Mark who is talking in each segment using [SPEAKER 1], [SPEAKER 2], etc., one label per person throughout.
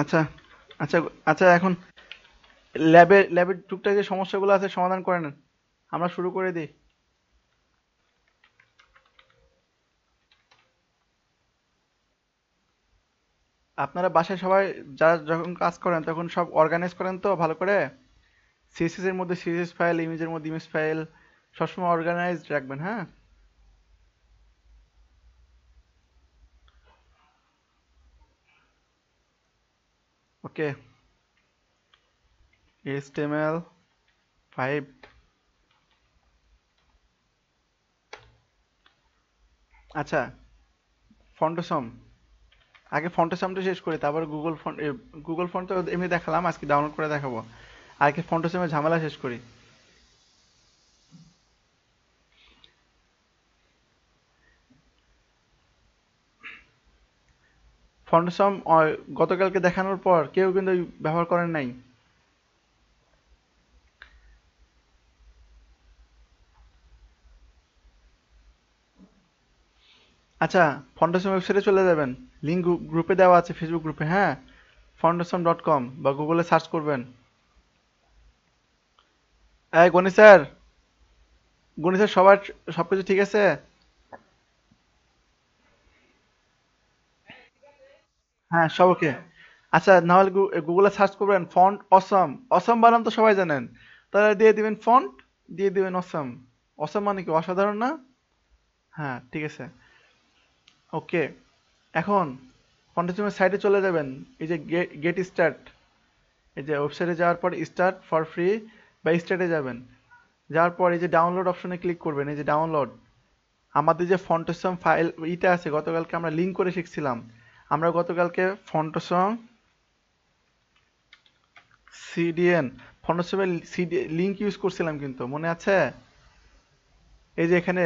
[SPEAKER 1] আচ্ছা আচ্ছা আচ্ছা, এখন ল্যাবের টুকটাক যে সমস্যাগুলো আছে সমাধান করে নেন, আমরা শুরু করে দিই। আপনারা বাসায় সবাই যারা যখন কাজ করেন তখন সব অর্গানাইজ করেন তো ভালো করে, সিএসএস এর মধ্যে সিএসএস ফাইল, ইমেজের মধ্যে ইমেজ ফাইল, সবসময় অর্গানাইজড রাখবেন, হ্যাঁ। ওকে, HTML5। আচ্ছা, ফন্টসম, আগে ফন্টসামটা শেষ করি, তারপর গুগল ফন্ট তো এমনি দেখালাম, আজকে ডাউনলোড করে দেখাবো। আগে ফন্টসামের ঝামেলা শেষ করি। ফন্টসাম গতকালকে দেখানোর পর কেউ কিন্তু ব্যবহার করেন নাই। আচ্ছা, ফন্ডেশন ওয়েবসাইটে চলে যাবেন, লিঙ্ক গ্রুপে দেওয়া আছে, ফেসবুক গ্রুপে, হ্যাঁ। foundation.com বা গুগলে সার্চ করবেন। এই গণি স্যার, গণি স্যার, সবার সবকিছু ঠিক আছে? হ্যাঁ, সব ওকে। আচ্ছা, নাহলে গুগলে সার্চ করবেন ফন্ট অসম। অসম বানান তো সবাই জানেন, তাহলে দিয়ে দিবেন ফন্ট, দিয়ে দিবেন অসম। অসম মানে কি, অসাধারণ না? হ্যাঁ, ঠিক আছে। ওকে, এখন ফন্টেশনের সাইটে চলে যাবেন। এই যে গেট স্টার্ট, এই যে ওয়েবসাইটে যাওয়ার পর স্টার্ট ফর ফ্রি বা স্টার্টে যাবেন। যাওয়ার পর এই যে ডাউনলোড অপশনে ক্লিক করবেন, এই যে ডাউনলোড। আমাদের যে ফন্টসম ফাইল ইটা আছে, গতকালকে আমরা লিঙ্ক করে শিখছিলাম। আমরা গতকালকে ফন্টসম সিডিএন, ফন্টসমের লিঙ্ক ইউজ করছিলাম কিন্তু, মনে আছে? এই যে এখানে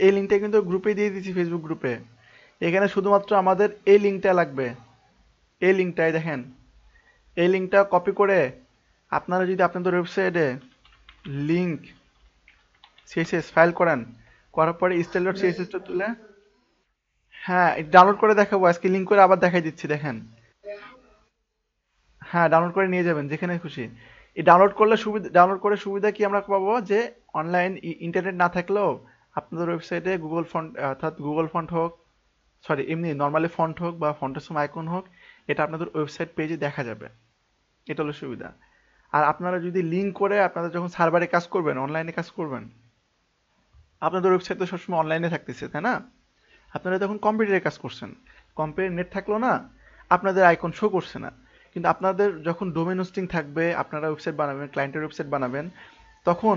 [SPEAKER 1] এই লিঙ্কটা কিন্তু গ্রুপে দিয়ে দিয়েছি, ফেসবুক গ্রুপে। এখানে শুধুমাত্র আমাদের এই লিঙ্কটা লাগবে। এই লিঙ্কটাই দেখেন, এই লিঙ্কটা কপি করে আপনারা যদি আপনাদের ওয়েবসাইটে লিঙ্ক সিএসএস ফাইল করেন, করার পরে স্টাইল ডট সিএসএসটা তুলে, হ্যাঁ, ডাউনলোড করে দেখাবো আজকে, লিঙ্ক করে আবার দেখাই দিচ্ছি, দেখেন। হ্যাঁ, ডাউনলোড করে নিয়ে যাবেন যেখানে খুশি। এই ডাউনলোড করে সুবিধা কি আমরা পাবো, যে অনলাইন ইন্টারনেট না থাকলেও আপনাদের ওয়েবসাইটে গুগল ফন্ট, অর্থাৎ গুগল ফন্ট হোক, সরি এমনি নর্মালি ফন্ট হোক বা ফন্টের আইকন হোক, এটা আপনাদের ওয়েবসাইট পেজে দেখা যাবে। এটা হলো সুবিধা। আর আপনারা যদি লিঙ্ক করে আপনারা যখন সার্ভারে কাজ করবেন, অনলাইনে কাজ করবেন, আপনাদের ওয়েবসাইট তো সবসময় অনলাইনে থাকতেছে, তাই না? আপনারা তখন কম্পিউটারে কাজ করছেন, কম্পিউটার নেট থাকলো না, আপনাদের আইকন শো করছে না। কিন্তু আপনাদের যখন ডোমেন হোস্টিং থাকবে, আপনারা ওয়েবসাইট বানাবেন, ক্লায়েন্টের ওয়েবসাইট বানাবেন, তখন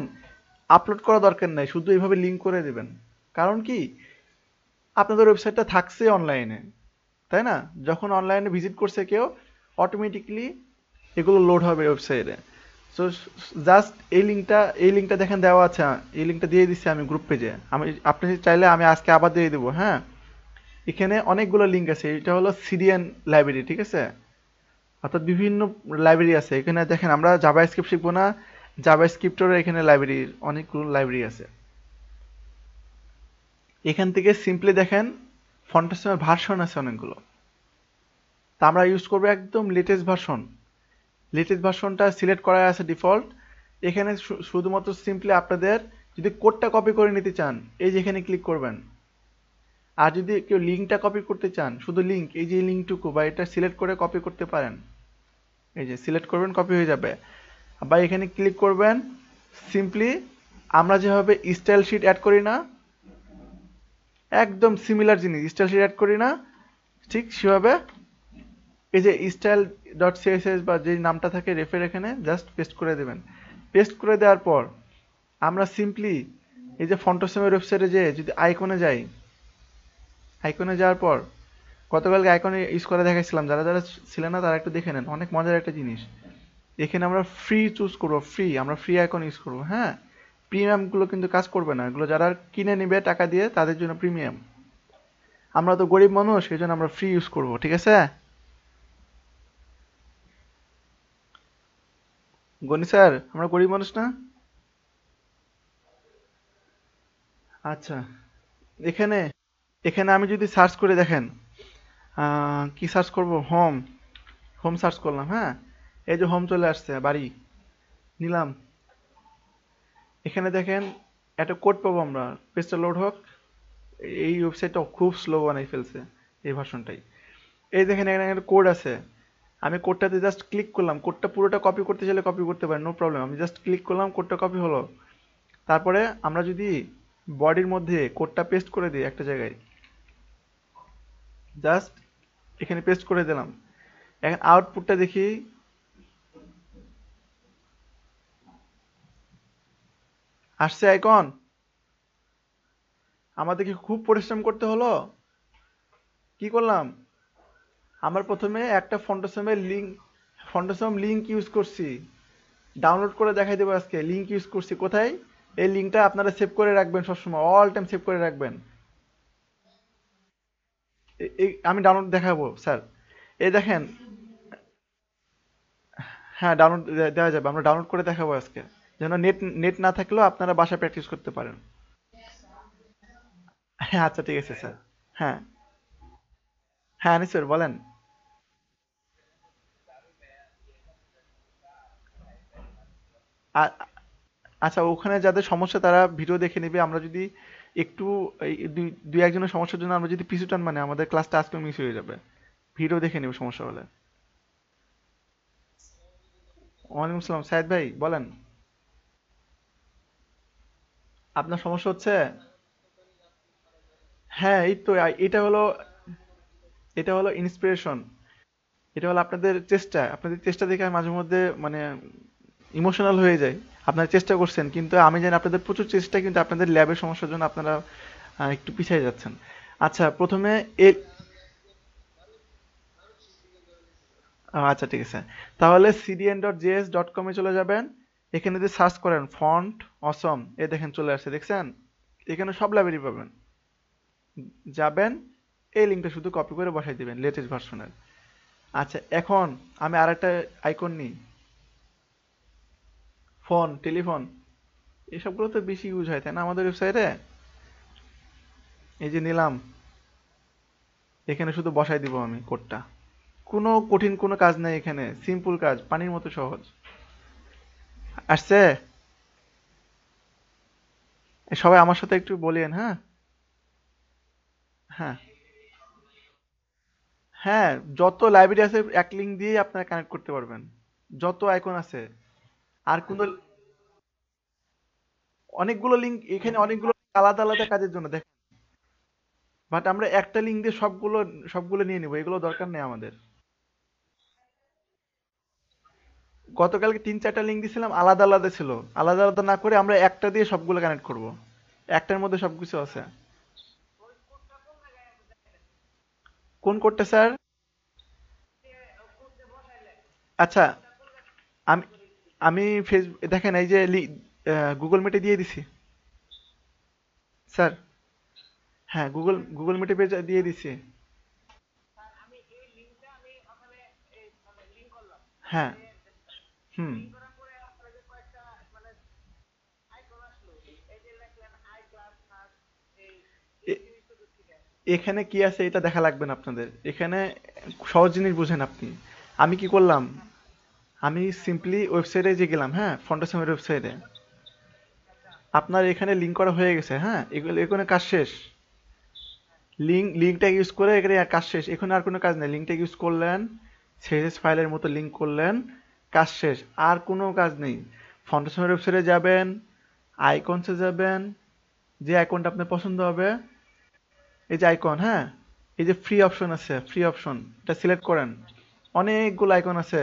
[SPEAKER 1] আপলোড করা দরকার নাই, শুধু এইভাবে লিঙ্ক করে দেবেন। কারণ কি, আপনাদের ওয়েবসাইটটা থাকছে অনলাইনে, তাই না? যখন অনলাইনে ভিজিট করছে কেউ, অটোমেটিকলি এগুলো লোড হবে ওয়েবসাইটে। সো জাস্ট এই লিঙ্কটা দেখেন দেওয়া আছে, এই লিঙ্কটা দিয়ে দিচ্ছি আমি গ্রুপ পেজে। আপনি চাইলে আমি আজকে আবার দিয়ে দেবো, হ্যাঁ। এখানে অনেকগুলো লিঙ্ক আছে, এটা হলো সিডিএন লাইব্রেরি, ঠিক আছে? অর্থাৎ বিভিন্ন লাইব্রেরি আছে এখানে, দেখেন আমরা জাভা স্ক্রিপ্ট শিখবো না, জাভা স্ক্রিপ্টেরও এখানে লাইব্রেরির অনেকগুলো লাইব্রেরি আছে। এখান থেকে সিম্পলি দেখেন ফন্টেসমের ভার্সন আছে অনেকগুলো, তা আমরা ইউজ করবো একদম লেটেস্ট ভার্সন। লেটেস্ট ভার্সনটা সিলেক্ট করা আছে ডিফল্ট। এখানে শুধুমাত্র সিম্পলি আপনাদের যদি কোডটা কপি করে নিতে চান, এই যে এখানে ক্লিক করবেন। আর যদি কেউ লিঙ্কটা কপি করতে চান, শুধু লিঙ্ক, এই যে লিঙ্কটুকু বা এটা সিলেক্ট করে কপি করতে পারেন। এই যে সিলেক্ট করবেন, কপি হয়ে যাবে। বা এখানে ক্লিক করবেন, সিম্পলি আমরা যেভাবে স্টাইল শিট অ্যাড করি না, একদম সিমিলার জিনিস স্টাইল শিট অ্যাড করি না, ঠিক সেভাবে এই যে স্টাইল ডট সিএসএস বা যে নামটা থাকে রেফের, এখানে জাস্ট পেস্ট করে দেবেন। পেস্ট করে দেওয়ার পর আমরা সিম্পলি এই যে ফন্টসমের ওয়েবসাইটে যে যদি আইকনে যাই, আইকনে যাওয়ার পর গতকালকে আইকনে ইউজ করে দেখাইছিলাম, যারা যারা ছিলেন না তারা একটু দেখে নেন, অনেক মজার একটা জিনিস। এখানে আমরা ফ্রি চুজ করবো, ফ্রি, আমরা ফ্রি আইকন ইউজ করবো, হ্যাঁ। প্রিমিয়াম গুলো কিন্তু কাজ করবে না, এগুলো যারা কিনে নিবে টাকা দিয়ে তাদের জন্য প্রিমিয়াম। আমরা তো গরিব মানুষ, সেই জন্য আমরা ফ্রি ইউজ করবো, ঠিক আছে? গনি স্যার, আমরা গরিব মানুষ না? আচ্ছা, এখানে এখানে আমি যদি সার্চ করে দেখেন, কি সার্চ করব, হোম, হোম সার্চ করলাম, হ্যাঁ, এই যে হোম চলে আসছে, বাড়ি নিলাম। এখানে দেখেন একটা কোড পাবো আমরা, পেজটা লোড হোক। এই ওয়েবসাইটটা খুব স্লো বানাই ফেলছে এই ভার্সনটাই। এই দেখেন এখানে একটা কোড আছে, আমি কোডটাতে জাস্ট ক্লিক করলাম, কোডটা পুরোটা কপি করতে চাইলে কপি করতে পারি, নো প্রবলেম। আমি জাস্ট ক্লিক করলাম, কোডটা কপি হলো। তারপরে আমরা যদি বডির মধ্যে কোডটা পেস্ট করে দিই একটা জায়গায়, জাস্ট এখানে পেস্ট করে দিলাম, এখন আউটপুটটা দেখি। আসছে আইকন। আমাদেরকে খুব পরিশ্রম করতে হলো। কি করলাম, আমার প্রথমে একটা ফন্টোসম লিঙ্ক ইউজ করছি, ডাউনলোড করে দেখাই দেবো আজকে। লিঙ্ক ইউজ করছি কোথায়, এই লিঙ্কটা আপনারা সেভ করে রাখবেন সবসময়, অল টাইম সেভ করে রাখবেন। আমি ডাউনলোড দেখাবো স্যার। এই দেখেন, হ্যাঁ ডাউনলোড দেওয়া যাবে, আমরা ডাউনলোড করে দেখাবো আজকে, যেন নেট নেট না থাকলেও আপনারা বাসায় প্র্যাকটিস করতে পারেন। হ্যাঁ আচ্ছা ঠিক আছে স্যার। হ্যাঁ, হ্যাঁ নিশ্চয় বলেন। আ- আচ্ছা, ওখানে যাদের সমস্যা তারা ভিডিও দেখে নেবে। আমরা যদি একটু এই দুই দুই একজনের সমস্যার জন্য আমরা যদি পিছু টান, মানে আমাদের ক্লাসটা আজকে মিস হয়ে যাবে। ভিডিও দেখে নেবে সমস্যা হলে। ওয়ালাইকুম আসসালাম, সাইদ ভাই বলেন। আপনার সমস্যা হচ্ছে? হ্যাঁ এই তো এটা হলো ইন্সপিরেশন। এটা হলো আপনাদের চেষ্টা দেখে আমি মাঝে মধ্যে মানে ইমোশনাল হয়ে যাই। আপনারা চেষ্টা করছেন, কিন্তু আমি জানি আপনাদের প্রচুর চেষ্টা, কিন্তু আপনাদের ল্যাবের সমস্যার জন্য আপনারা একটু পিছিয়ে যাচ্ছেন। আচ্ছা প্রথমে এ আচ্ছা ঠিক আছে, তাহলে cdn.js.com এ চলে যাবেন। এখানে যদি সার্চ করেন ফন্ট অসম, এ দেখেন চলে আসছে, দেখছেন? এখানে সব লাইব্রেরি পাবেন। যাবেন, এই লিঙ্কটা শুধু কপি করে বসাই দিবেন লেটেস্ট ভার্সনের। আচ্ছা এখন আমি আরেকটা আইকন নিই, ফোন, টেলিফোন, এসবগুলো তো বেশি ইউজ হয় তাই না আমাদের ওয়েবসাইটে। এই যে নিলাম, এখানে শুধু বসাই দিব আমি কোডটা। কোনো কঠিন কোনো কাজ নাই এখানে, সিম্পল কাজ, পানির মতো সহজ। আসছে? সবাই আমার সাথে একটু বলেন, হ্যাঁ। হ্যাঁ, হ্যাঁ, যত লাইব্রেরি আছে এক লিঙ্ক দিয়ে আপনারা কানেক্ট করতে পারবেন, যত আইকন আছে। আর কোনো অনেকগুলো লিঙ্ক এখানে, অনেকগুলো আলাদা আলাদা কাজের জন্য দেখেন, বাট আমরা একটা লিঙ্ক দিয়ে সবগুলো সবগুলো নিয়ে নিব, এগুলো দরকার নেই আমাদের। গতকালকে 3-4টা লিঙ্ক দিছিলাম, আলাদা আলাদা ছিল। আলাদা আলাদা না করে আমরা একটা দিয়ে সবগুলো কানেক্ট করব, একটার মধ্যে সবকিছু আছে। কোন কোডটা স্যার? আচ্ছা, আমি আমি ফেসবুক দেখেন, এই যে গুগল মিটে দিয়ে দিছি স্যার। হ্যাঁ, গুগল মিটে পেজ দিয়ে দিছি। হ্যাঁ। হুম। এ- এখানে কি আছে এটা দেখা লাগবে না আপনাদের, এখানে সহজ জিনিস বুঝেন আপনি। আমি কি করলাম, আমি সিম্পলি ওয়েবসাইটে যে গেলাম, হ্যাঁ, ফন্টাসমের ওয়েবসাইটে। আপনার এখানে লিঙ্ক করা হয়ে গেছে, হ্যাঁ, এগুলো এখানে কাজ শেষ। লিঙ্কটা ইউজ করে এখানে কাজ শেষ, এখানে আর কোনো কাজ নেই। লিঙ্কটা ইউজ করলেন, সিএসএস ফাইলের মতো লিঙ্ক করলেন, কাজ শেষ, আর কোনো কাজ নেই। ফাউন্ডেশনের ওয়েবসাইটে যাবেন, আইকনসে যাবেন, যে আইকনটা আপনার পছন্দ হবে, এই যে আইকন, হ্যাঁ, এই যে ফ্রি অপশন আছে, ফ্রি অপশন, এটা সিলেক্ট করেন। অনেকগুলো আইকন আছে,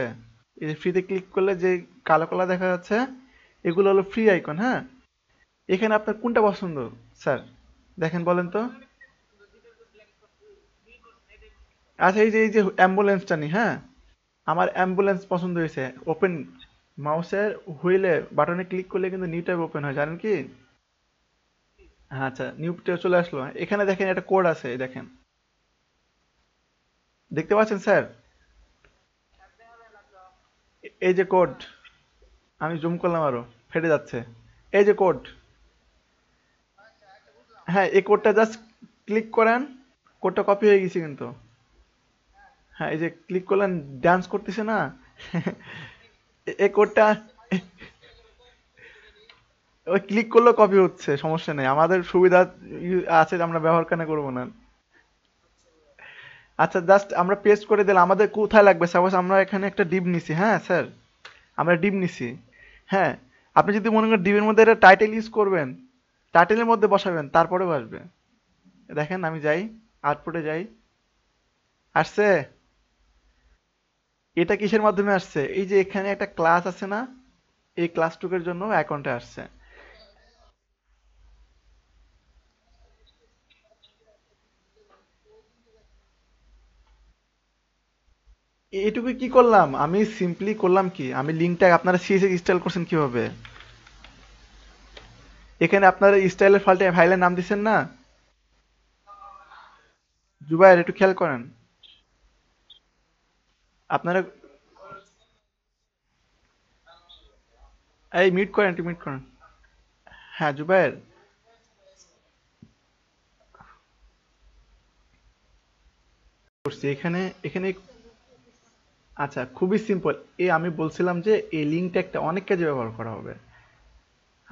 [SPEAKER 1] এই যে ফ্রিতে ক্লিক করলে যে কালো কালো দেখা যাচ্ছে, এগুলো হলো ফ্রি আইকন, হ্যাঁ। এখানে আপনার কোনটা পছন্দ স্যার, দেখেন বলেন তো। আচ্ছা এই যে অ্যাম্বুলেন্সটা নি, হ্যাঁ, আমার অ্যাম্বুলেন্স পছন্দ হয়েছে। ওপেন, মাউসের হুইলে বাটনে ক্লিক করলে কিন্তু নিউ ট্যাব ওপেন হয়, জানেন কি? হ্যাঁ আচ্ছা, নিউ ট্যাব চলে আসলো। এখানে দেখেন একটা কোড আছে, এই দেখেন, দেখতে পাচ্ছেন স্যার? এই যে কোড, আমি জুম করলাম আরো, ফেটে যাচ্ছে। এই যে কোড, হ্যাঁ এই কোডটা জাস্ট ক্লিক করেন, কোডটা কপি হয়ে গেছে কিন্তু। হ্যাঁ, এই যে ক্লিক করলেন, ডান্স করতেছে না? এই কোডটা ওই ক্লিক করলেও কপি হচ্ছে, সমস্যা নেই, আমাদের সুবিধা আছে, আমরা ব্যবহার কেন করবো না? আচ্ছা, জাস্ট আমরা পেস্ট করে দিলাম। আমাদের কোথায় লাগবে? সাপোজ আমরা এখানে একটা ডিপ নিছি, হ্যাঁ স্যার, আমরা ডিপ নিছি, হ্যাঁ। আপনি যদি মনে করেন ডিপের মধ্যে এটা টাইটেল ইউজ করবেন, টাইটেলের মধ্যে বসাবেন, তারপরেও আসবে। দেখেন আমি যাই, আউটপুটে যাই, আসছে। এটা কিসের মাধ্যমে আসছে? এই যে এখানে একটা ক্লাস আছে না, এই ক্লাস টুকের জন্য অ্যাকাউন্টে আসছে। এইটুকু কি করলাম আমি? সিম্পলি করলাম কি, আমি লিঙ্কটা, আপনারা সিএসএস স্টাইল করছেন কিভাবে? এখানে আপনারা স্টাইলের ফাইলের নাম দিচ্ছেন না? জুবাইর, একটু খেয়াল করেন। আপনারা এই মিট করেন, একটু মিট করেন। হ্যাঁ জুবাইর, করছি এখানে, এখানে। আচ্ছা, খুবই সিম্পল। আমি বলছিলাম যে এই লিঙ্কটা একটা অনেক কাজে ব্যবহার করা হবে।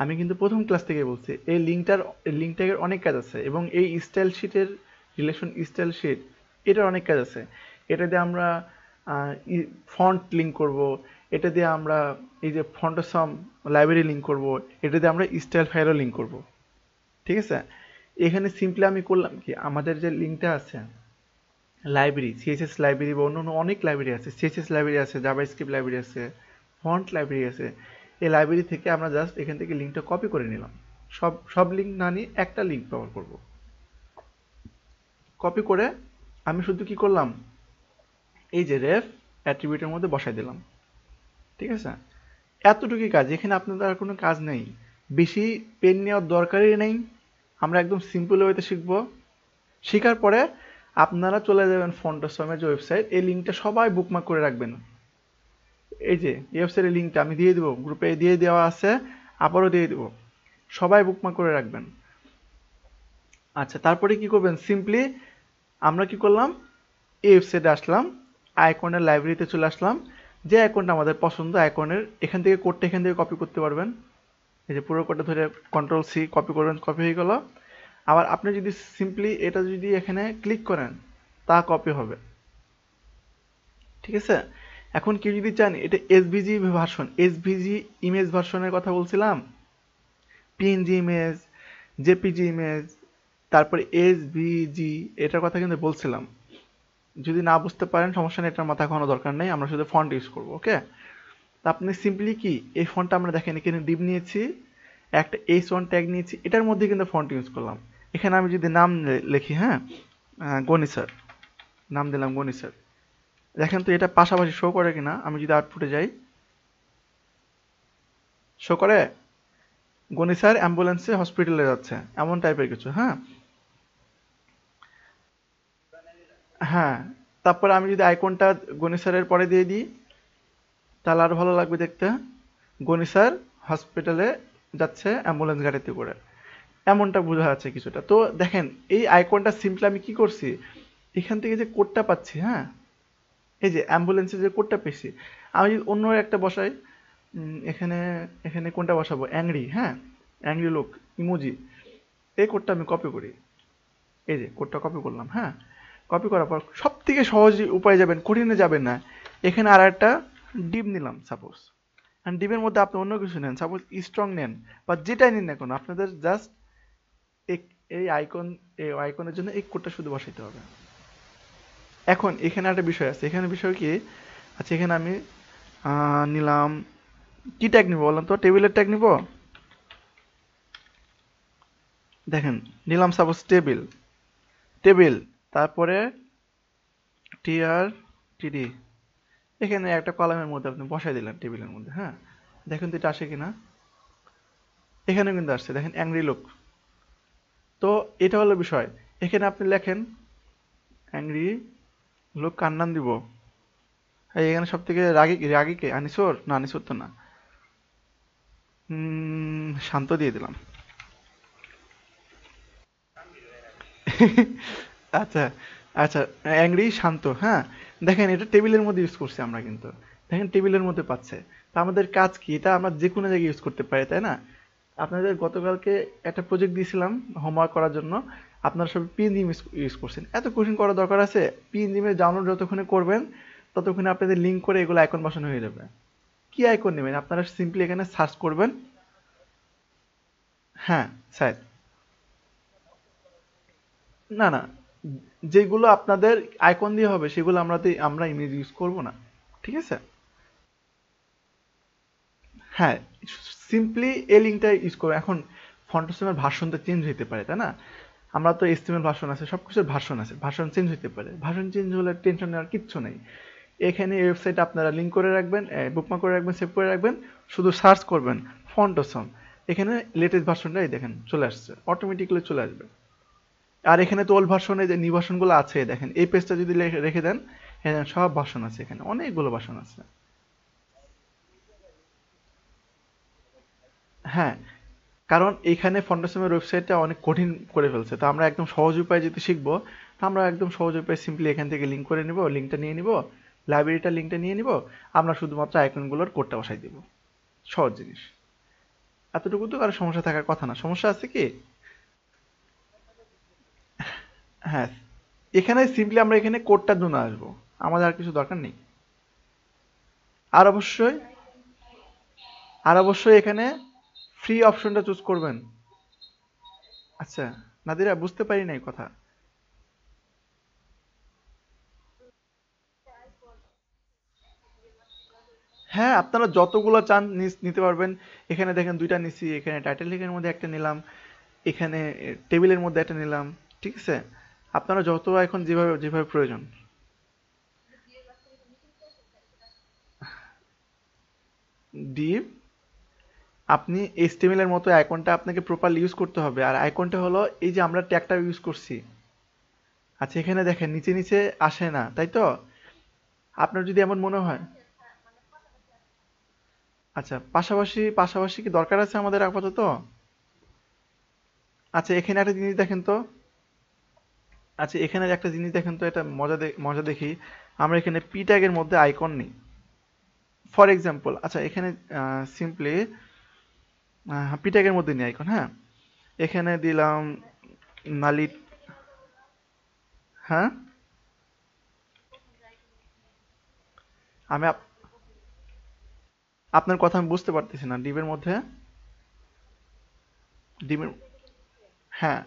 [SPEAKER 1] আমি কিন্তু প্রথম ক্লাস থেকে বলছি এই লিঙ্কটার অনেক কাজ আছে, এবং এই স্টাইল শিটের রিলেশন স্টাইল শিট, এটার অনেক কাজ আছে। এটা দিয়ে আমরা ফন্ট লিঙ্ক করব, এটা দিয়ে আমরা এই যে ফন্টসাম লাইব্রেরি লিঙ্ক করব, এটা দিয়ে আমরা স্টাইল ফাইলও লিঙ্ক করব। ঠিক আছে? এখানে সিম্পলি আমি করলাম কি, আমাদের যে লিঙ্কটা আছে, লাইব্রেরি, সিএসএস লাইব্রেরি বা অন্য অন্য অনেক লাইব্রেরি আছে, সিএসএস লাইব্রেরি আছে, জাভাস্ক্রিপ্ট লাইব্রেরি আছে, ফন্ট লাইব্রেরি আছে। এই লাইব্রেরি থেকে আমরা জাস্ট এখান থেকে লিঙ্কটা কপি করে নিলাম। সব সব লিঙ্ক না নিয়ে একটা লিঙ্ক ব্যবহার করব। কপি করে আমি শুধু কি করলাম, এই যে রেফ অ্যাট্রিবিউটের মধ্যে বসাই দিলাম। ঠিক আছে? এতটুকুই কাজ, এখানে আপনাদের আর কোনো কাজ নেই, বেশি পেন নেওয়ার দরকারই নেই। আমরা একদম সিম্পল ওয়েতে শিখবো। শেখার পরে আপনারা চলে যাবেন ফন্টসমের যে ওয়েবসাইট, এই লিঙ্কটা সবাই বুকমার্ক করে রাখবেন। এই যে এই ওয়েবসাইটের লিঙ্কটা আমি দিয়ে দেবো, গ্রুপে দিয়ে দেওয়া আছে, আবারও দিয়ে দেবো, সবাই বুকমার্ক করে রাখবেন। আচ্ছা, তারপরে কি করবেন? সিম্পলি আমরা কি করলাম, এই ওয়েবসাইটে আসলাম, আইকনের লাইব্রেরিতে চলে আসলাম, যে আইকনটা আমাদের পছন্দ আইকনের, এখান থেকে কোডটা এখান থেকে কপি করতে পারবেন। এই যে পুরো কোডটা ধরে কন্ট্রোল সি কপি করবেন, কপি হয়ে গেল। আবার আপনি যদি সিম্পলি এটা যদি এখানে ক্লিক করেন, তা কপি হবে। ঠিক আছে? এখন কেউ যদি চান এটা এসভিজি ভার্সন, এসভিজি ইমেজ ভার্সনের কথা বলছিলাম, পিএনজি ইমেজ, জেপিজি ইমেজ, তারপরে এসভিজি, এটার কথা কিন্তু বলছিলাম। যদি না বুঝতে পারেন সমস্যা নেই, এটার মাথা কোনো দরকার নেই, আমরা শুধু ফন্ট ইউজ করবো। ওকে? তা আপনি সিম্পলি কি, এই ফন্টটা আমরা দেখেন এখানে ডিপ নিয়েছি, একটা H1 ট্যাগ নিয়েছি, এটার মধ্যে কিন্তু ফন্ট ইউজ করলাম। এখানে আমি যদি নাম লিখি, হ্যাঁ, গনি স্যার, নাম দিলাম গনি স্যার। দেখেন তো এটা পাশাপাশি শো করে কিনা, আমি যদি আউটপুটে যাই, শো করে গনি স্যার অ্যাম্বুলেন্সে হসপিটালে যাচ্ছে, এমন টাইপের কিছু, হ্যাঁ। হ্যাঁ, তারপরে আমি যদি আইকনটা গনি স্যারের পরে দিয়ে দিই, তাহলে আরো ভালো লাগবে দেখতে। গনি স্যার হসপিটালে যাচ্ছে অ্যাম্বুলেন্স গাড়িতে করে, এমনটা বোঝা যাচ্ছে কিছুটা। তো দেখেন এই আইকনটা সিম্পলি আমি কি করছি, এখান থেকে যে কোডটা পাচ্ছি, হ্যাঁ, এই যে অ্যাম্বুলেন্সের যে কোডটা পেয়েছি, আমি যদি অন্য একটা বসাই, এখানে, এখানে কোনটা বসাবো, অ্যাংরি, হ্যাঁ, অ্যাংরি লুক ইমোজি, এই কোডটা আমি কপি করি। এই যে কোডটা কপি করলাম, হ্যাঁ। কপি করার পর সব থেকে সহজ উপায় যাবেন, কঠিনে যাবেন না। এখানে আর একটা ডিপ নিলাম সাপোজ, ডিপের মধ্যে আপনি অন্য কিছু নেন, সাপোজ স্ট্রং নেন, বা যেটাই নিন না কেন, আপনাদের জাস্ট এই আইকন, এই আইকনের জন্য এই কোডটা শুধু বসাইতে হবে। এখন এখানে একটা বিষয় আছে, এখানে বিষয় কি, আচ্ছা এখানে আমি নিলাম, কি ট্যাগ নিব বললাম তো, টেবিলের ট্যাগ নিব। দেখেন নিলাম সাপোজ টেবিল, টেবিল, তারপরে টিআর টিডি, এখানে একটা কলামের মধ্যে আপনি বসাই দিলেন টেবিলের মধ্যে, হ্যাঁ। দেখেন তো এটা আসে কিনা, এখানে কিন্তু আসছে, দেখেন অ্যাংরি লুক। তো এটা হলো বিষয়, এখানে আপনি লেখেন অ্যাংরি লুক, কার নাম দিব, এখানে সব থেকে রাগী, রাগী কে, আনিসোর না, আনিসোর তো না, শান্ত দিয়ে দিলাম। আচ্ছা, আচ্ছা, অ্যাংরি শান্ত, হ্যাঁ। দেখেন এটা টেবিলের মধ্যে ইউজ করছি আমরা, কিন্তু দেখেন টেবিলের মধ্যে পাচ্ছে। তা আমাদের কাজ কি, এটা আমরা যে কোনো জায়গায় ইউজ করতে পারি, তাই না? আপনাদের গতকালকে একটা প্রজেক্ট দিয়েছিলাম হোমওয়ার্ক করার জন্য, আপনারা সব পিএনজিম ইউজ করছেন, এত কোশ্চেন করার দরকার আছে? পিএনজিমের ডাউনলোড যতক্ষণে করবেন ততক্ষণে আপনাদের লিঙ্ক করে এগুলো আইকন বসানো হয়ে যাবে। কি আইকন নেবেন আপনারা? সিম্পলি এখানে সার্চ করবেন। হ্যাঁ স্যার। না না, যেগুলো আপনাদের আইকন দিয়ে হবে সেগুলো আমরা ইমেজ ইউজ করব না, ঠিক আছে? হ্যাঁ, সিম্পলি এই লিঙ্কটা ইউজ করো। এখন ফন্টেসমের ভার্সনটা চেঞ্জ হতে পারে, তাই না? আমরা তো এসটিএমএল ভার্সন আছে, সব কিছুর ভার্সন আছে, ভার্সন চেঞ্জ হতে পারে। ভার্সন চেঞ্জ হলে টেনশন নেওয়ার কিচ্ছু নেই। এখানে এই ওয়েবসাইট আপনারা লিঙ্ক করে রাখবেন, বুকমার্ক করে রাখবেন, সেভ করে রাখবেন। শুধু সার্চ করবেন ফন্টসম, এখানে লেটেস্ট ভার্সনটাই দেখেন চলে আসছে, অটোমেটিক্যালি চলে আসবে। আর এখানে তো ওল্ড ভার্সনে যে নিউ ভার্সনগুলো আছে, দেখেন এই পেজটা যদি রেখে দেন, হ্যাঁ সব ভার্সন আছে, এখানে অনেকগুলো ভার্সন আছে। হ্যাঁ, কারণ এইখানে ফন্ডেশনের ওয়েবসাইটটা অনেক কঠিন করে ফেলছে, তো আমরা একদম সহজ উপায় যদি শিখবো, তো আমরা একদম সহজ উপায় সিম্পলি এখান থেকে লিঙ্ক করে নিব, লিঙ্কটা নিয়ে নিব, লাইব্রেরিটার লিঙ্কটা নিয়ে নিব, আমরা শুধুমাত্র আইকনগুলোর কোডটা বসাই দিব। সহজ জিনিস, এতটুকু তো আর সমস্যা থাকার কথা না। সমস্যা আছে কি? হ্যাঁ, এখানে সিম্পলি আমরা এখানে কোডটার জন্য আসবো, আমাদের আর কিছু দরকার নেই। আর অবশ্যই, এখানে ফ্রি অপশনটা চুজ করবেন। আচ্ছা, নাদিরা বুঝতে পারি নাই কথা। হ্যাঁ, আপনারা যতগুলো চান নিতে পারবেন। এখানে দেখেন দুইটা নিছি, এখানে টাইটেল লেখার মধ্যে একটা নিলাম, এখানে টেবিলের মধ্যে একটা নিলাম, ঠিক আছে? আপনারা যত এখন যেভাবে যেভাবে প্রয়োজন। ডিপ, আপনি এইচটিএমএল এর মতো আইকনটা আপনাকে প্রপারলি ইউজ করতে হবে। আর আইকনটা হলো এই যে আমরা ট্যাগটা ইউজ করছি। আচ্ছা, এখানে দেখেন নিচে নিচে আসে না, তাই তো? আপনার যদি এমন মনে হয়, আচ্ছা পাশাপাশি পাশাপাশি কি দরকার আছে আমাদের আপাতত? আচ্ছা, এখানে একটা জিনিস দেখেন তো। আচ্ছা, এখানে একটা জিনিস দেখেন তো, এটা মজা দেখি। আমরা এখানে পি ট্যাগের মধ্যে আইকন নেই, ফর এক্সাম্পল। আচ্ছা, এখানে সিম্পলি পি ট্যাগের মধ্যে নেই আইকন, হ্যাঁ। এখানে দিলাম নালি, হ্যাঁ। আমি আপনার কথা আমি বুঝতে পারতেছি না, ডিবের মধ্যে, ডিবের, হ্যাঁ।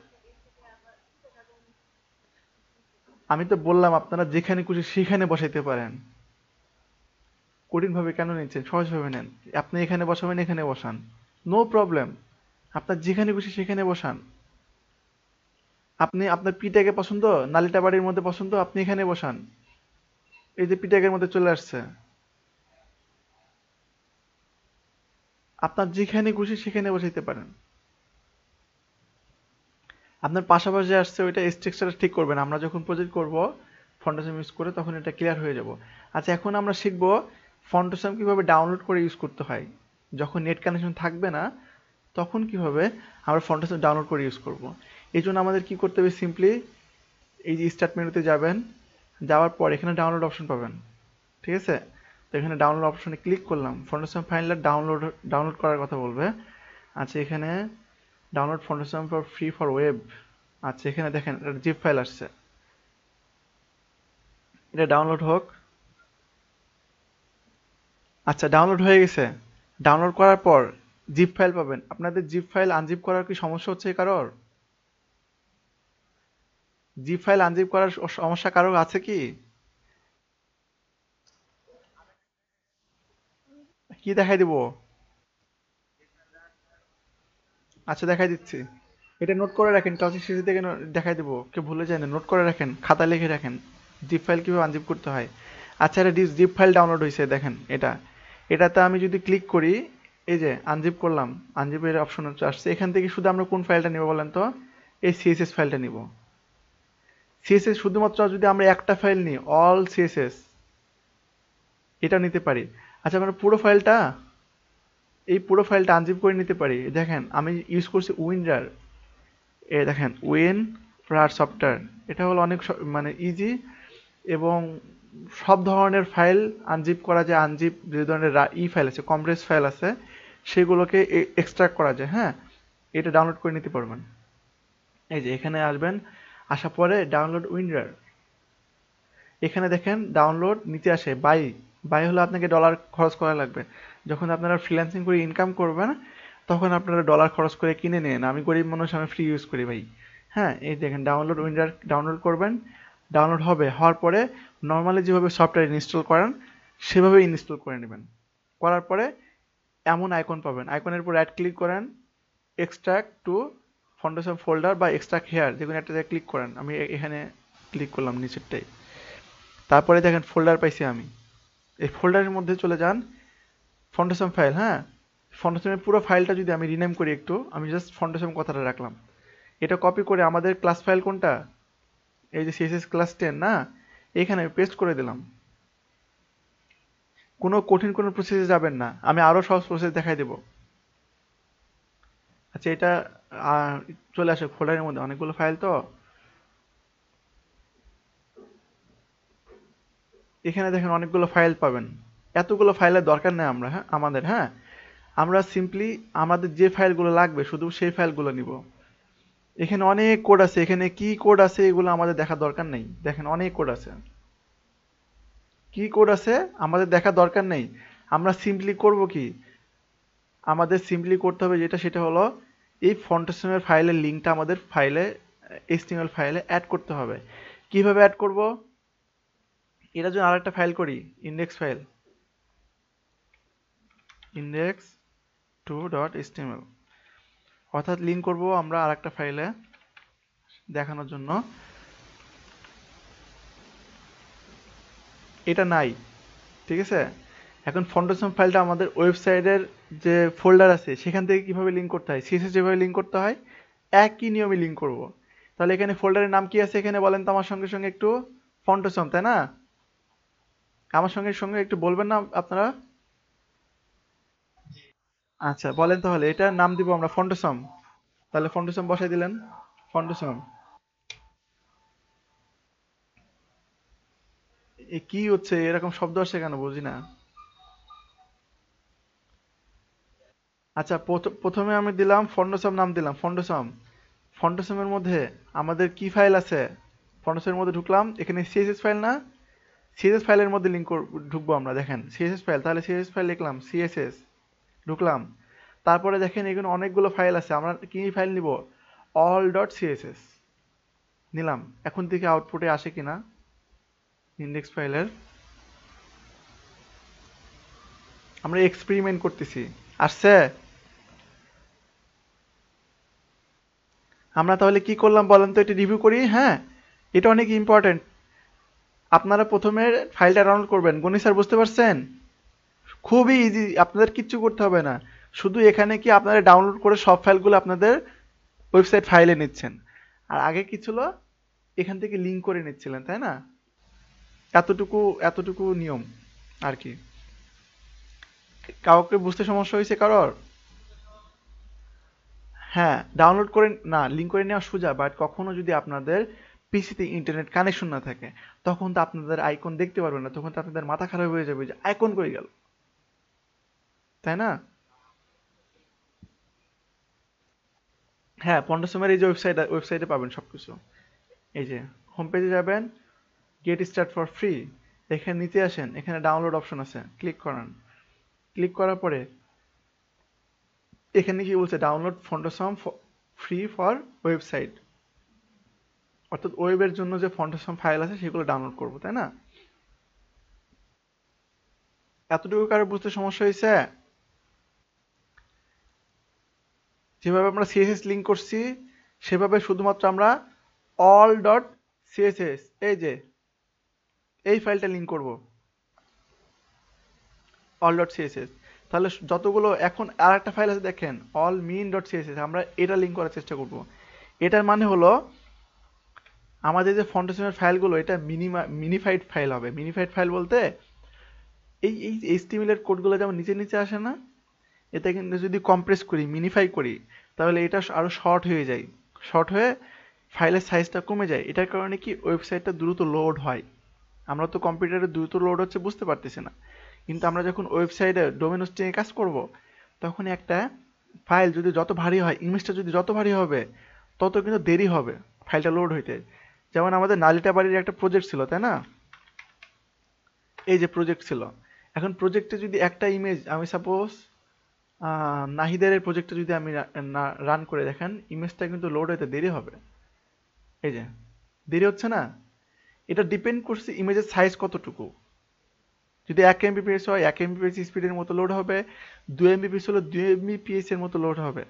[SPEAKER 1] আমি তো বললাম আপনারা যেখানে খুশি সেখানে বসাইতে পারেন। কঠিন ভাবে কেন নিচ্ছেন? সহজ ভাবে নেন। আপনি এখানে বসাবেন, এখানে বসান, নো প্রবলেম। আপনার যেখানে খুশি সেখানে বসান। আপনি আপনার পি ট্যাগে পছন্দ, নালিতা বাড়ির মধ্যে পছন্দ, আপনি এখানে বসান। এই যে পি ট্যাগের মধ্যে চলে আসছে। আপনার যেখানে খুশি সেখানে বসাইতে পারেন। আপনার পাশাপাশি আসছে ওইটা স্ট্রাকচার ঠিক করবেন, আমরা যখন প্রজেক্ট করব ফন্টেশন ইউজ করে তখন এটা ক্লিয়ার হয়ে যাব। আচ্ছা, এখন আমরা শিখব ফন্টেশন কিভাবে ডাউনলোড করে ইউজ করতে হয়। যখন নেট কানেকশন থাকবে না তখন কিভাবে আমরা ফন্টেশন ডাউনলোড করে ইউজ করব। এই জন্য আমাদের কি করতে হবে? সিম্পলি এই যে স্টার্ট মেনুতে যাবেন, যাওয়ার পর এখানে ডাউনলোড অপশন পাবেন, ঠিক আছে? তো এখানে ডাউনলোড অপশনে ক্লিক করলাম, ফন্টেশন ফাইলটা ডাউনলোড ডাউনলোড করার কথা বলবে। আচ্ছা, এখানে ডাউনলোড ফন্টেশন ফর ফ্রি ফর ওয়েব। আচ্ছা, এখানে দেখেন একটা জিপ ফাইল আসছে, এটা ডাউনলোড হোক। আচ্ছা, ডাউনলোড হয়ে গেছে। ডাউনলোড করার পর জিপ ফাইল পাবেন। আপনাদের জিপ ফাইল আনজিপ করার কি সমস্যা হচ্ছে কারোর? জিপ ফাইল আনজিপ করার সমস্যা কারোর আছে কি? কি দেখাই দিব? আচ্ছা, দেখাই দিচ্ছি। এটা নোট করে রাখেন, ক্লাসের শেষে থেকে দেখাই দেবো, কেউ ভুলে যায় না, নোট করে রাখেন, খাতায় লিখে রাখেন জিপ ফাইল কিভাবে আনজিপ করতে হয়। আচ্ছা, এটা জিপ ফাইল ডাউনলোড হয়েছে, দেখেন এটা। এটাতে আমি যদি ক্লিক করি, এই যে আনজিপ করলাম, আনজিপের অপশন আসছে। এখান থেকে শুধু আমরা কোন ফাইলটা নিব বলেন তো? এই সিএসএস ফাইলটা নিব। সিএসএস শুধুমাত্র যদি আমরা একটা ফাইল নিই, অল সিএসএস, এটা নিতে পারি। আচ্ছা, আমরা পুরো ফাইলটা, এই পুরো ফাইলটা আনজিপ করে নিতে পারি। দেখেন আমি ইউজ করছি উইনরার, এ দেখেন উইন রার সফটওয়্যার। এটা হলো অনেক মানে ইজি এবং সব ধরনের ফাইল আনজিপ করা যায়। আনজিপ যে ধরনের ফাইল আছে, কম্প্রেস ফাইল আছে, সেগুলোকে এক্সট্রাক্ট করা যায়। হ্যাঁ, এটা ডাউনলোড করে নিতে পারবেন। এই যে এখানে আসবেন, আসার পরে ডাউনলোড উইন্ডার, এখানে দেখেন ডাউনলোড নিচে আসে বাই। বাই হলে আপনাকে ডলার খরচ করা লাগবে। যখন আপনারা ফ্রিল্যান্সিং করে ইনকাম করবেন তখন আপনারা ডলার খরচ করে কিনে নেন। আমি গরিব মানুষ, আমি ফ্রি ইউজ করি ভাই। হ্যাঁ, এই দেখেন ডাউনলোড উইন্ডার ডাউনলোড করবেন, ডাউনলোড হবে, হওয়ার পরে নর্মালি যেভাবে সফটওয়্যার ইনস্টল করেন সেভাবে ইনস্টল করে নেবেন। করার পরে এমন আইকন পাবেন, আইকনের উপর রাইট ক্লিক করেন, এক্সট্রাক্ট টু ফাউন্ডেশন ফোল্ডার বা এক্সট্রাক্ট হেয়ার, যে কোনো একটাতে ক্লিক করেন। আমি এখানে ক্লিক করলাম নিচেরটাই। তারপরে দেখেন ফোল্ডার পাইছি আমি, এই ফোল্ডারের মধ্যে চলে যান, ফাউন্ডেশন ফাইল। হ্যাঁ, ফাউন্ডেশনের পুরো ফাইলটা যদি আমি রিনেম করি একটু, আমি জাস্ট ফাউন্ডেশন কথাটা রাখলাম, এটা কপি করে আমাদের ক্লাস ফাইল কোনটা, এই যে সিএসএস ক্লাস 10 না, এখানে পেস্ট করে দিলাম। কোনো কঠিন কোনো প্রসেসে যাবেন না, আমি আরো সহজ প্রসেস দেখাই দেব। আচ্ছা, এটা চলে আসে ফোল্ডারের মধ্যে, অনেকগুলো ফাইল তো এখানে দেখেন অনেকগুলো ফাইল পাবেন। এতগুলো ফাইলের দরকার নেই আমরা, হ্যাঁ আমাদের, হ্যাঁ আমরা সিম্পলি আমাদের যে ফাইলগুলো লাগবে শুধু সেই ফাইলগুলো নিব। এখানে অনেক কোড আছে, এখানে কি কোড আছে এগুলো আমাদের দেখার দরকার নেই। দেখেন অনেক কোড আছে, কি কোড আছে আমাদের দেখার দরকার নেই। আমরা সিম্পলি করব কি, আমাদের সিম্পলি করতে হবে যেটা, সেটা হলো এই ফাউন্ডেশনের ফাইলের লিঙ্কটা আমাদের ফাইলে, এইচটিএমএল ফাইলে অ্যাড করতে হবে। কিভাবে অ্যাড করব, এটার জন্য আরেকটা ফাইল করি, ইন্ডেক্স ফাইল, index2.html, অর্থাৎ লিঙ্ক করব আমরা আরেকটা ফাইলে দেখানোর জন্য। এটা নাই, ঠিক আছে। এখন ফাউন্ডেশন ফাইলটা আমাদের ওয়েবসাইটের যে ফোল্ডার আছে সেখান থেকে কিভাবে লিঙ্ক করতে হয়, সিএসএস যেভাবে লিঙ্ক করতে হয় একই নিয়মে লিঙ্ক করব। তাহলে এখানে ফোল্ডারের নাম কি আছে এখানে বলেন তো আমার সঙ্গে সঙ্গে একটু, ফাউন্ডেশন, তাই না? আমার সঙ্গে সঙ্গে একটু বলবেন না আপনারা? আচ্ছা বলেন তাহলে, এটার নাম দিব আমরা ফাউন্ডেশন। তাহলে ফাউন্ডেশন বসাই দিলেন, ফাউন্ডেশন। এ কি হচ্ছে, এরকম শব্দ আসছে কেন বুঝি না। আচ্ছা, প্রথমে আমি দিলাম ফন্ডসম, নাম দিলাম ফন্ডসম। ফন্ডসমের মধ্যে আমাদের কি ফাইল আছে, ফন্ডসমের মধ্যে ঢুকলাম, এখানে সিএসএস ফাইল না, সিএসএস ফাইলের মধ্যে লিঙ্ক ঢুকবো আমরা। দেখেন সিএসএস ফাইল, তাহলে সিএসএস ফাইল লিখলাম, সিএসএস ঢুকলাম। তারপরে দেখেন এখানে অনেকগুলো ফাইল আছে, আমরা কি ফাইল নিব, অল ডট সিএসএস নিলাম। এখন থেকে আউটপুটে আসে কিনা ইন্ডেক্স ফাইলের, আমরা এক্সপেরিমেন্ট করতেছি, আসছে। আমরা তাহলে কি করলাম বলেন তো, এটা রিভিউ করি। হ্যাঁ, এটা অনেক ইম্পর্টেন্ট। আপনারা প্রথমে ফাইলটা ডাউনলোড করবেন, গণি স্যার বুঝতে পারছেন? খুবই ইজি, আপনাদের কিচ্ছু করতে হবে না। শুধু এখানে কি আপনারা ডাউনলোড করে সব ফাইলগুলো আপনাদের ওয়েবসাইট ফাইলে নিচ্ছেন, আর আগে কি ছিল, এখান থেকে লিঙ্ক করে নিচ্ছিলেন, তাই না? এতটুকু এতটুকু নিয়ম আর কি। কাউকে বুঝতে সমস্যা হয়েছে কারোর? হ্যাঁ, ডাউনলোড করে না, লিঙ্ক করে নেওয়া সোজা, বাট কখনো যদি আপনাদের পিসিতে ইন্টারনেট কানেকশন না থাকে তখন তো আপনাদের আইকন দেখতে পারবেন না, তখন তো আপনাদের মাথা খারাপ হয়ে যাবে যে আইকন কই গেল, তাই না? হ্যাঁ, পন্ডাসমের এই যে ওয়েবসাইটে পাবেন সবকিছু। এই যে হোম পেজে যাবেন, গেট স্টার্ট ফর ফ্রি, এখানে নিচে আসেন, এখানে ডাউনলোড অপশন আছে, ক্লিক করেন। ক্লিক করার পরে এখানে কি বলছে, ডাউনলোড ফন্ডাসম ফ্রি ফর ওয়েবসাইট, অর্থাৎ ওয়েবের জন্য যে ফন্ডাসম ফাইল আছে সেগুলো ডাউনলোড করবো, তাই না? এতটুকু কারো বুঝতে সমস্যা হয়েছে? যেভাবে আমরা সিএসএস লিঙ্ক করছি সেভাবে শুধুমাত্র আমরা অল ডট সিএসএস, এই যে এই ফাইলটা লিঙ্ক করব, অল ডট সিএসএস। তাহলে যতগুলো, এখন আর একটা ফাইল আছে দেখেন, অল মিন ডট সিএসএস, আমরা এটা লিঙ্ক করার চেষ্টা করব। এটার মানে হলো আমাদের যে ফাউন্ডেশনের ফাইলগুলো এটা মিনিফাইড ফাইল হবে। মিনিফাইড ফাইল বলতে এই এই এইচটিএমএল এর কোডগুলো যেমন নিচে নিচে আসে না, এটা কিন্তু যদি কম্প্রেস করি, মিনিফাই করি, তাহলে এটা আরো শর্ট হয়ে যায়। শর্ট হয়ে ফাইলের সাইজটা কমে যায়। এটার কারণে কি ওয়েবসাইটটা দ্রুত লোড হয়। আমরা তো কম্পিউটারে দ্রুত লোড হচ্ছে বুঝতে পারতেছি না, কিন্তু আমরা যখন ওয়েবসাইটে ডোমেন হোস্টিংয়ে কাজ করব, তখন একটা ফাইল যদি যত ভারী হয়, ইমেজটা যদি যত ভারী হবে, তত কিন্তু দেরি হবে ফাইলটা লোড হইতে। যেমন আমাদের নালিতা বাড়ির একটা প্রজেক্ট ছিল, তাই না? এই যে প্রজেক্ট ছিল, এখন প্রজেক্টে যদি একটা ইমেজ আমি সাপোজ নাহিদের প্রজেক্টে যদি আমি রান করে দেখেন, ইমেজটা কিন্তু লোড হইতে দেরি হবে। এই যে দেরি হচ্ছে না, এটা ডিপেন্ড করছে ইমেজের সাইজ কতটুকু। যদি 1 MB/s হয় 1 MB/s স্পিডের মতো লোড হবে, 2 MB/s হলে 2 MB/s এর মতো লোড হবে।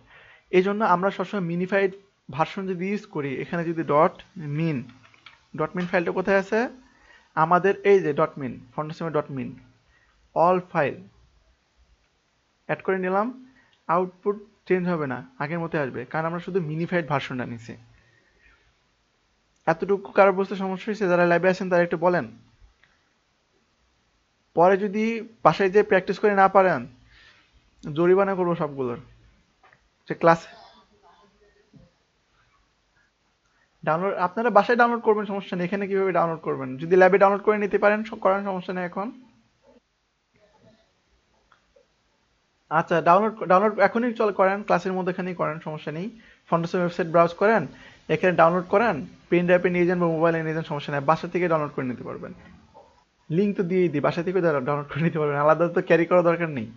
[SPEAKER 1] এই জন্য আমরা সবসময় মিনিফাইড ভার্সন যদি ইউজ করি, এখানে যদি ডট মিন ফাইলটা কোথায় আছে আমাদের, এই যে ডট মিন ফাউন্ডেশনের dot min all file add করে নিলাম, আউটপুট চেঞ্জ হবে না, আগের মতো আসবে, কারণ আমরা শুধু মিনিফাইড ভার্সনটা নিছি। এতটুকু কারো বুঝতে সমস্যা হয়েছে? যারা লাইভে আছেন তারা একটু বলেন। পরে যদি বাসায় যে প্র্যাকটিস করে না পারেন, জরিমানা করবো সবগুলোর। যে ক্লাস ডাউনলোড আপনারা বাসায় ডাউনলোড করবেন, সমস্যা নেই। এখানে কিভাবে ডাউনলোড করবেন? যদি ল্যাবে ডাউনলোড করে নিতে পারেন করেন, সমস্যা নেই এখন। আচ্ছা, ডাউনলোড ডাউনলোড এখনই চল করেন, ক্লাসের মধ্যেখানেই করেন, সমস্যা নেই। ফাউন্ডেশন ওয়েবসাইট ব্রাউজ করেন, এখানে ডাউনলোড করেন, পেন ড্রাইভে নিয়ে যান বা মোবাইলে নিয়ে যান, সমস্যা নেই, বাসা থেকে ডাউনলোড করে নিতে পারবেন। লিঙ্ক তো দিয়েই দিই, বাসা থেকে ডাউনলোড করে নিতে পারবেন, আলাদা তো ক্যারি করার দরকার নেই।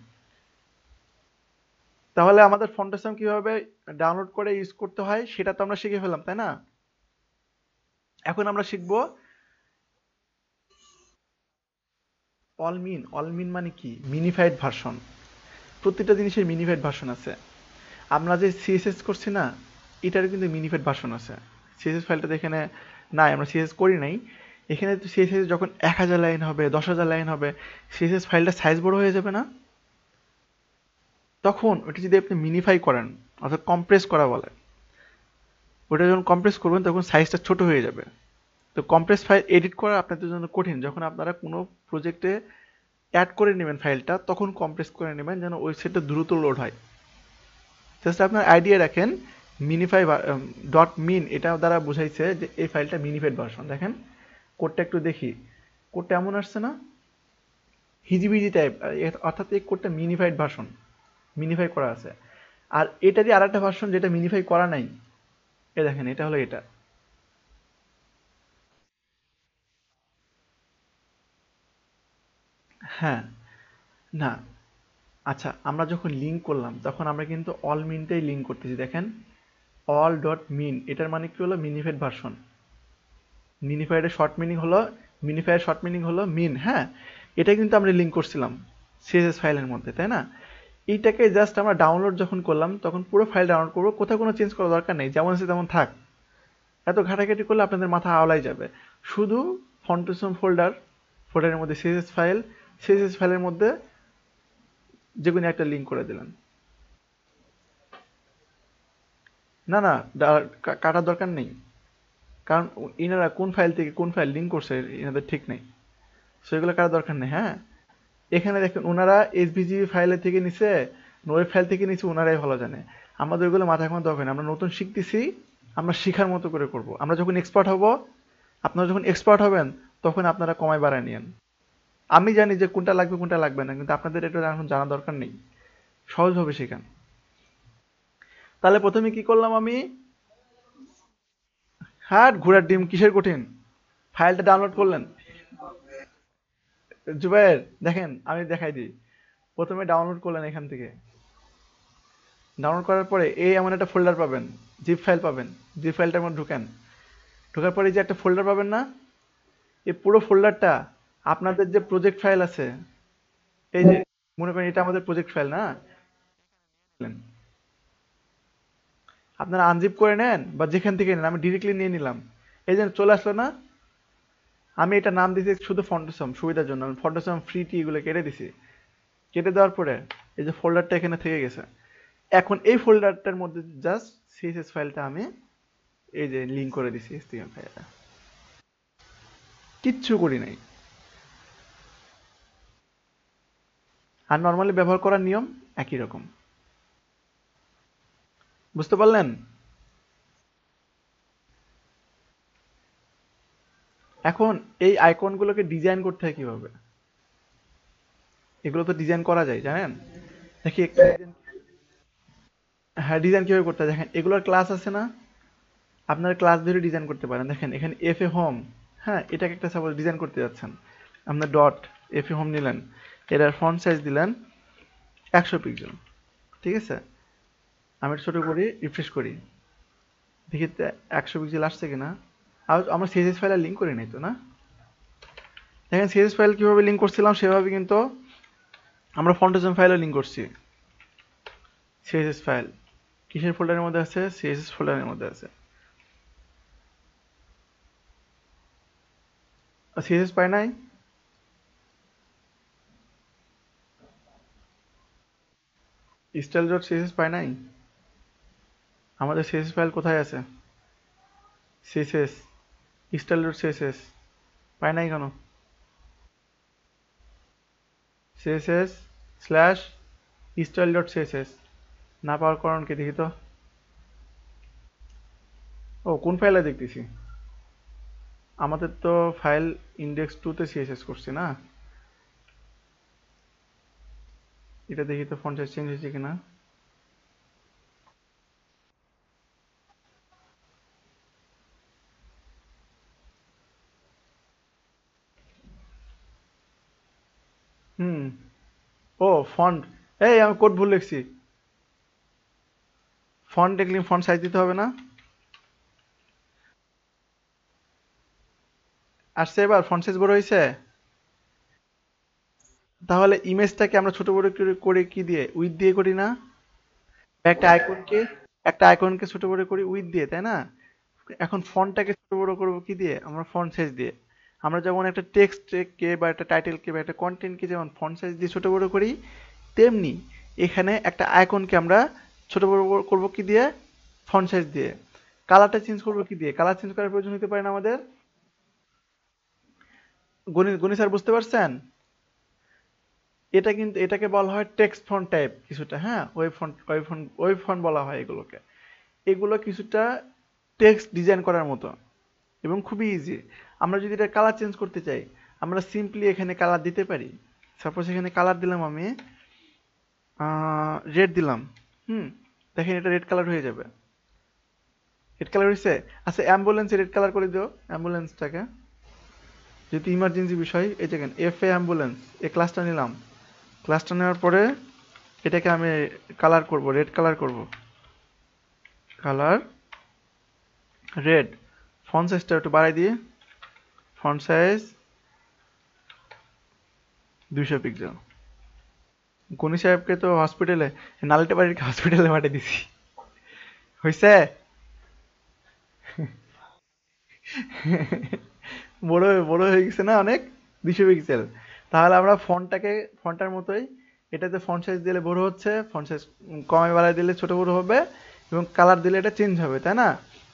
[SPEAKER 1] তাহলে আমাদের ফাউন্ডেশন কিভাবে ডাউনলোড করে ইউজ করতে হয় সেটা তো আমরা শিখে ফেললাম, তাই না? এখন আমরা শিখবো অল মিন মানে কি, মিনিফাইড ভার্সন। প্রত্যেকটা জিনিসের মিনিফাইড ভার্সন আছে। আমরা যে সিএসএস করছি না, এটারও কিন্তু মিনিফাইড ভার্সন আছে। সিএসএস ফাইলটা তো এখানে নাই, আমরা সিএসএস করি নাই। এখানে তো সিএসএস যখন 1000 লাইন হবে, 10,000 লাইন হবে, সিএসএস ফাইলটা সাইজ বড় হয়ে যাবে না? তখন ওটা যদি আপনি মিনিফাই করেন, অর্থাৎ কম্প্রেস করা বলে, ওটা যখন কম্প্রেস করবেন তখন সাইজটা ছোট হয়ে যাবে। তো কম্প্রেস ফাইল এডিট করা আপনাদের জন্য কঠিন। যখন আপনারা কোনো প্রজেক্টে অ্যাড করে নেবেন ফাইলটা, তখন কম্প্রেস করে নেবেন যেন ওয়েবসাইটটা দ্রুত লোড হয়। জাস্ট আপনার আইডিয়া রাখেন, মিনিফাই ডট মিন এটা দ্বারা বোঝাইছে যে এই ফাইলটা মিনিফাইড ভার্সন। দেখেন কোডটা একটু দেখি, কোডটা এমন আসছে না, হিজিবিজি টাইপ, অর্থাৎ এই কোডটা মিনিফাইড ভার্সন, মিনিফাই করা আছে। আর এটারই আর একটা ভার্সন যেটা মিনিফাই করা নাই, এ দেখেন এটা হলো এটা। হ্যাঁ, না, আচ্ছা, আমরা যখন লিঙ্ক করলাম তখন আমরা কিন্তু অল মিনটাই লিঙ্ক করতেছি, দেখেন অল ডট মিন, এটার মানে কি হলো, মিনিফাইড ভার্সন। মিনিফাইডের শর্ট মিনিং হলো, মিনিফাইয়ের শর্ট মিনিং হলো মিন। হ্যাঁ, এটা কিন্তু আমরা লিঙ্ক করছিলাম সিএসএস ফাইলের মধ্যে, তাই না? এইটাকে জাস্ট আমরা ডাউনলোড যখন করলাম তখন পুরো ফাইল ডাউনলোড করবো, কোথাও কোনো চেঞ্জ করার দরকার নেই, যেমন আছে তেমন থাক। এত ঘাটাঘাটি করলে আপনাদের মাথা আওলাই যাবে। শুধু ফন্টেশন ফোল্ডারের মধ্যে সিএসএস ফাইল, সিএসএস ফাইলের মধ্যে যে কোনো একটা লিঙ্ক করে দিলেন। না না, কাটার দরকার নেই, কারণ ইনারা কোন ফাইল থেকে কোন ফাইল লিঙ্ক করছে এনাদের ঠিক নেই, সেগুলো কাটার দরকার নেই। হ্যাঁ, এখানে দেখেন ওনারা এসভিজি ফাইলের থেকে নিছে, ওয়েব ফাইল থেকে নিছে, ওনারাই ভালো জানে। আমাদের ওগুলো মাথায় কোনো দরকার নেই, আমরা নতুন শিখতেছি, আমরা শিখার মতো করে করব। আমরা যখন এক্সপার্ট হব, আপনারা যখন এক্সপার্ট হবেন, তখন আপনারা কমায় বাড়ায় নিয়েন। আমি জানি যে কোনটা লাগবে কোনটা লাগবে না, কিন্তু আপনাদের এটা এখন জানা দরকার নেই, সহজভাবে শেখান। তাহলে প্রথমে কি করলাম আমি, হ্যাঁ ঘোড়ার ডিম কিসের কঠিন, ফাইলটা ডাউনলোড করলেন। জুবাইর দেখেন আমি দেখাই দিই, প্রথমে ডাউনলোড করলেন এখান থেকে, ডাউনলোড করার পরে এই এমন একটা ফোল্ডার পাবেন, জিপ ফাইল পাবেন, জিপ ফাইলটার মধ্যে ঢুকেন, ঢোকার পরে যে একটা ফোল্ডার পাবেন না, এই পুরো ফোল্ডারটা আপনাদের যে প্রজেক্ট ফাইল আছে, এই যে মনে করেন এটা আমাদের প্রজেক্ট ফাইল না, আপনারা আনজিপ করে নেন বা যেখান থেকে নেন, আমি ডিরেক্টলি নিয়ে নিলাম, এই যে চলে আসলো না। আমি এটা নাম দিয়েছি শুধু ফন্টেসম সুবিধার জন্য, আমি ফন্টেসম ফ্রি টি এগুলো কেটে দিছি। কেটে দেওয়ার পরে এই যে ফোল্ডারটা এখানে থেকে গেছে, এখন এই ফোল্ডারটার মধ্যে জাস্ট সিএসএস ফাইলটা আমি এই যে লিঙ্ক করে দিছি, এসটিএম ফাইলটা, কিচ্ছু করি নাই। আর নর্মালি ব্যবহার করার নিয়ম একই রকম। বুঝতে পারলেন? এখন এই আইকনগুলোকে ডিজাইন করতে হয় কিভাবে? এগুলো তো ডিজাইন করা যায়, জানেন? দেখি একটা হ্যাঁ, ডিজাইন কিভাবে করতে হয় দেখেন, এগুলোর ক্লাস আছে না? আপনার ক্লাস ধরে ডিজাইন করতে পারেন। দেখেন এখানে এফ এ হোম, হ্যাঁ, এটাকে একটা সাপোজ ডিজাইন করতে যাচ্ছেন, আপনার ডট এফ এ হোম নিলেন, এটার ফন্ট সাইজ দিলেন 100 পিক্সেল, ঠিক আছে? আমি এটা ছোট করি, রিফ্রেশ করি, দেখি 100 পিক্সেল আসছে কিনা। আর আমরা সিএসএস ফাইলে লিঙ্ক করি নাই তো, না? দেখেন সিএসএস ফাইল কিভাবে লিঙ্ক করছিলাম সেভাবে কিন্তু আমরা ফন্টেশন ফাইলও লিঙ্ক করছি। সিএসএস ফাইল কিসের ফোল্ডারের মধ্যে আছে? সিএসএস ফোল্ডারের মধ্যে আছে। সিএসএস পাই নাই? স্টাইল ডট সিএসএস পাই নাই? আমাদের সিএসএস ফাইল কোথায় আছে? সিএসএস স্টাইল ডট সিএসএস পাই নাই কেন? CSS slash style dot CSS না পাওয়ার কারণ কি দেখি তো। ও, কোন ফাইলে দেখতেছি? আমাদের তো ফাইল index2 তে সিএসএস করছি না। এটা দেখি তো ফন্ট সাইজ চেঞ্জ হয়েছে কিনা। হুম। ও, ফন্ট, এই আমি কোড ভুল লিখছি। ফন্ট দেখলি ফন্ট সাইজ দিতে হবে না? আসছে এবার ফন্ট সাইজ বড় হয়েছে? তাহলে ইমেজটাকে আমরা ছোট বড় করে কি দিয়ে, উইথ দিয়ে করি না? একটা আইকনকে একটা আইকনকে ছোট বড় করি উইথ দিয়ে, তাই না? এখন ফন্টটাকে ছোট বড় করবো কি দিয়ে? আমরা ফন্ট সাইজ দিয়ে। আমরা যেমন একটা টেক্সটকে বা একটা টাইটেলকে বা একটা কন্টেন্টকে যেমন ফন্ট সাইজ দিয়ে ছোট বড় করি, তেমনি এখানে একটা আইকনকে আমরা ছোট বড় করবো কি দিয়ে? ফন্ট সাইজ দিয়ে। কালারটা চেঞ্জ করবো কি দিয়ে? কালার চেঞ্জ করার প্রয়োজন হতে পারে না আমাদের? গণি গণি স্যার বুঝতে পারছেন? এটা কিন্তু এটাকে বলা হয় টেক্সট ফন্ট টাইপ কিছুটা, হ্যাঁ, ওয়েব ফন্ট বলা হয় এগুলোকে। এগুলো কিছুটা টেক্সট ডিজাইন করার মতো এবং খুবই ইজি। আমরা যদি এটা কালার চেঞ্জ করতে চাই, আমরা সিম্পলি এখানে কালার দিতে পারি। সাপোজ এখানে কালার দিলাম আমি রেড দিলাম, হুম, দেখেন এটা রেড কালার হয়ে যাবে। রেড কালার হয়েছে। আচ্ছা, অ্যাম্বুলেন্সে রেড কালার করে দিও, অ্যাম্বুলেন্সটাকে, যেহেতু ইমার্জেন্সি বিষয়। এই দেখেন এফ এ অ্যাম্বুলেন্স, এই ক্লাসটা নিলাম। ক্লাসটা নেওয়ার পরে এটাকে আমি কালার করব, রেড কালার করব, কালার রেড। ফন্ট সাইজটা একটু বাড়াই দিয়ে, ফন্ট সাইজ 200 পিক্সেল। গনি সাহেবকে তো হসপিটালে, নালিটা বাড়ির হসপিটালে পাঠিয়ে দিছি। হয়েছে? বড় বড় হয়ে গেছে না অনেক? 200 পিক্সেল। তাহলে আমরা ফন্টটার মতোই এটাতে ফন্ট সাইজ দিলে বড় হচ্ছে, ফন্ট সাইজ কমে বাড়ায় দিলে ছোট বড় হবে, এবং কালার দিলে এটা চেঞ্জ হবে, তাই না?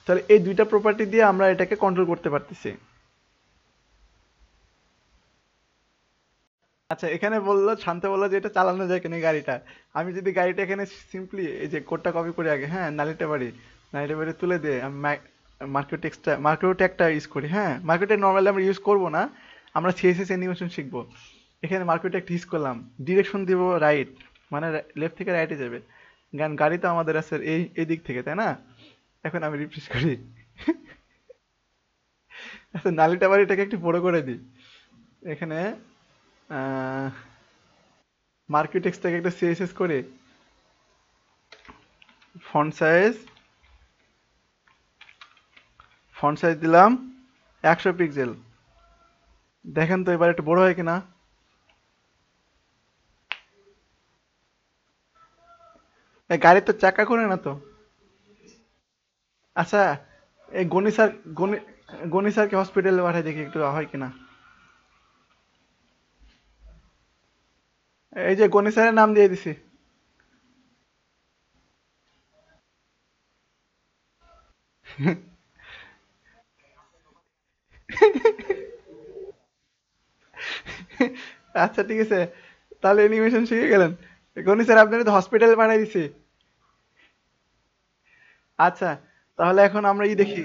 [SPEAKER 1] তাহলে এই দুইটা প্রপার্টি দিয়ে আমরা এটাকে কন্ট্রোল করতে পারতেছি। আচ্ছা, এখানে বললো, শান্ত বললো যে এটা চালানো যায় কিনা গাড়িটা। আমি যদি গাড়িটা এখানে সিম্পলি এই যে কোডটা কপি করে আগে, হ্যাঁ, নালিটা বাড়ি তুলে দিয়ে আমি মার্কেও ট্যাগটা ইউজ করি, হ্যাঁ। মার্কেটে নর্মালি আমরা ইউজ করবো না, আমরা সিএসএস অ্যানিমেশন শিখবো। এখানে মার্কেটে একটা ইউজ করলাম, ডিরেকশন দিব রাইট, মানে লেফট থেকে রাইটে যাবে। গাড়ি তো আমাদের আছে এই দিক থেকে, তাই না? এখন আমি রিফ্রেশ করি। আচ্ছা, নালিটা বাড়িটাকে একটু বড় করে দিই। এখানে মার্কেটেক্সটাকে একটা সিএসএস করে ফন্ট সাইজ ফন্ট সাইজ দিলাম 100 পিক্সেল। দেখেন তো এবার একটু বড় হয় কিনা। এই গাড়ির তো চাকা করে না তো। আচ্ছা, এই গনি গনি স্যারকে হসপিটালে পাঠাই দেখি একটু হয় কিনা। এই যে গনি স্যারের নাম দিয়ে দিছি। আচ্ছা, ঠিক আছে, তাহলে অ্যানিমেশন শিখে গেলেন। গনি স্যার আপনার তো হসপিটালে পাঠাই দিছি। আচ্ছা, তাহলে এখন আমরা দেখি